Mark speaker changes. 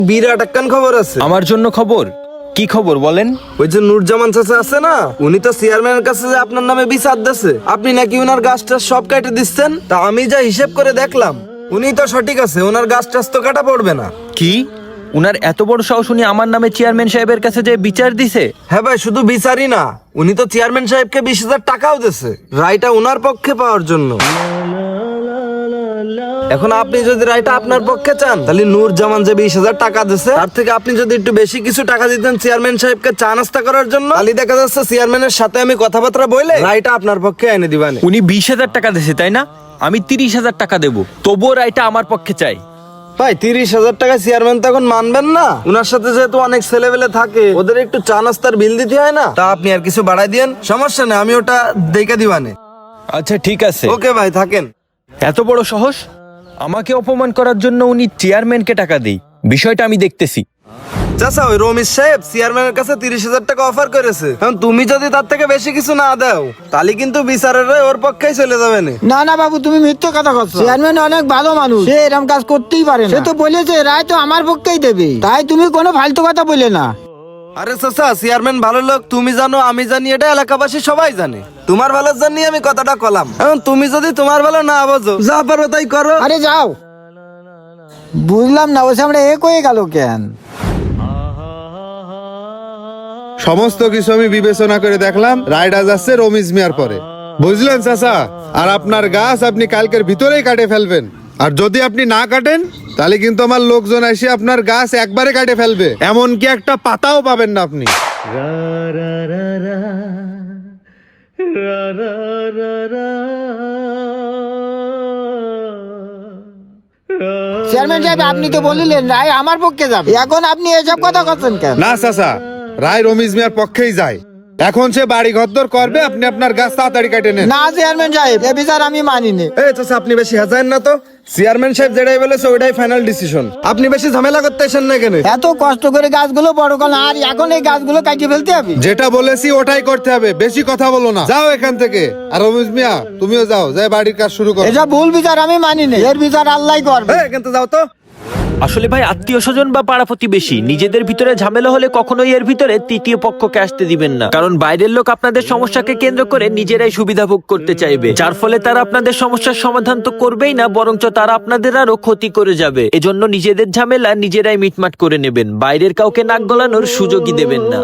Speaker 1: বিরাট একখান খবর আছে।
Speaker 2: আমার জন্য খবর? কি খবর বলেন?
Speaker 1: ওই যে নূরজামান চাচা আছে না, উনি তো চেয়ারম্যানের কাছে যে আপনার নামে বিচার দিচ্ছে, আপনি নাকি উনার গাছটা সব কেটে দিচ্ছেন। তা আমি যা হিসেব করে দেখলাম, উনি তো সঠিক আছে, ওনার গাছ টাছ তো কাটা পড়বে না।
Speaker 2: কি? উনার এত বড় সাহস, উনি আমার নামে চেয়ারম্যান সাহেবের কাছে যে বিচার দিছে?
Speaker 1: হ্যাঁ ভাই, শুধু বিচারই না, উনি তো চেয়ারম্যান সাহেবকে 20,000 টাকাও দিচ্ছে রায়টা উনার পক্ষে পাওয়ার জন্য। এখন আপনি যদি রায়টা আপনার পক্ষে চান, তাহলে নূরজামান যে 20,000 টাকা দিচ্ছে, তার থেকে আপনি যদি একটু বেশি কিছু টাকা দিতেন চেয়ারম্যান সাহেবকে চা নাস্তা করার জন্য, তাহলে দেখা যাচ্ছে চেয়ারম্যানের সাথে আমি কথাবার্তা বলে রায়টা আপনার পক্ষে এনে দিবানে।
Speaker 2: উনি 20,000 টাকা দিছে, তাই না? আমি 30,000 টাকা দেবো, তবুও রায়টা আমার পক্ষে চাই।
Speaker 1: ভাই 30,000 টাকা চেয়ারম্যান তো এখন মানবেন না। উনার সাথে যেহেতু অনেক ছেলেবেলে থাকে, ওদের একটু চা নাস্তার বিল দিতে হয় না? তা আপনি আর কিছু বাড়াই দিয়েন, সমস্যা নেই, আমি ওটা দেখে দিবানে।
Speaker 2: আচ্ছা ঠিক আছে।
Speaker 1: ওকে ভাই, থাকেন।
Speaker 2: এত বড় সাহস! আমাকে অপমান করার জন্য উনি চেয়ারম্যানকে টাকা দেই, বিষয়টা আমি দেখতেছি।
Speaker 1: চাচা, ওই রমেশ সাহেব চেয়ারম্যানের কাছে 30,000 টাকা অফার করেছে। এখন তুমি যদি তার থেকে বেশি কিছু না দাও, তাহলে কিন্তু বিচারের রায় ওর পক্ষেই চলে যাবে না।
Speaker 3: না না বাবু, তুমি মিথ্যে কথা বলছো। চেয়ারম্যান অনেক ভালো মানুষ, সে এরকম কাজ করতেই পারে না। সে তো বলেছে রায় তো আমার পক্ষেই দেবে, তাই তুমি কোনো ফালতু কথা বলে না।
Speaker 1: আরে চাচা, চেয়ারম্যান ভালো লোক, তুমি জানো আমি জানি, এটা এলাকাবাসী সবাই জানে। তোমার ভালোর জন্যই আমি কথাটা কলাম। এখন তুমি যদি তোমার ভালো না বোঝো, যা পারো তাই করো।
Speaker 3: আরে যাও। বুঝলাম না, ওই সামনে এক হয়ে গেল কেন?
Speaker 4: সমস্ত কিছু আমি বিবেচনা করে দেখলাম, রায়টা যাচ্ছে রমিজ মিয়ার পরে, বুঝলেন চাচা? আর আপনার গাছ আপনি কালকের ভিতরেই কাটে ফেলবেন। আর যদি আপনি না কাটেন, তাহলে কিন্তু আমার লোকজন এসে আপনার গাছ একবারে কাটে ফেলবে, এমনকি একটা পাতাও পাবেন না আপনি।
Speaker 3: চেয়ারম্যান সাহেব, আপনি তো বলিলেন রায় আমার পক্ষে যাবে, এখন আপনি এসব কথা করছেন কেন?
Speaker 4: না চাচা, রায় রমিজ মিয়ার পক্ষেই যায়। এখন সে বাড়ি ঘরদর করবে, আপনি আপনার গাছ তাড়াতাড়ি কেটে নেন।
Speaker 3: না চেয়ারম্যান সাহেব, এ বিচার আমি মানিনি।
Speaker 1: এই চাচা, আপনি বেশি হাজার না তো। চেয়ারম্যান সাহেব যেটাই বলেছে ওইটাই ফাইনাল ডিসিশন। আপনি বেশি ঝামেলা করতে আসেন না কেন?
Speaker 3: এত কষ্ট করে গাছগুলো বড় করলাম, আর এখন এই গাছগুলো কাটিয়ে ফেলতে হবে?
Speaker 4: যেটা বলেছি ওটাই করতে হবে, বেশি কথা বলো না। যাও এখান থেকে। আর রমিজ মিয়া, তুমিও যাও, যাই বাড়ির কাজ শুরু করো।
Speaker 3: এসব ভুল বিচার আমি মানিনি, এর বিচার আল্লাহই করবে।
Speaker 1: এই, কিন্তু যাও তো।
Speaker 2: আসলে ভাই, আত্মীয় স্বজন বা পাড়া প্রতিবেশী নিজেদের ভিতরে ঝামেলা হলে কখনোই এর ভিতরে তৃতীয় পক্ষকে আসতে দিবেন না, কারণ বাইরের লোক আপনাদের সমস্যাকে কেন্দ্র করে নিজেরাই সুবিধা ভোগ করতে চাইবে, যার ফলে তারা আপনাদের সমস্যার সমাধান তো করবেই না, বরঞ্চ তারা আপনাদের আরো ক্ষতি করে যাবে। এজন্য নিজেদের ঝামেলা নিজেরাই মিটমাট করে নেবেন, বাইরের কাউকে নাক গলানোর সুযোগই দেবেন না।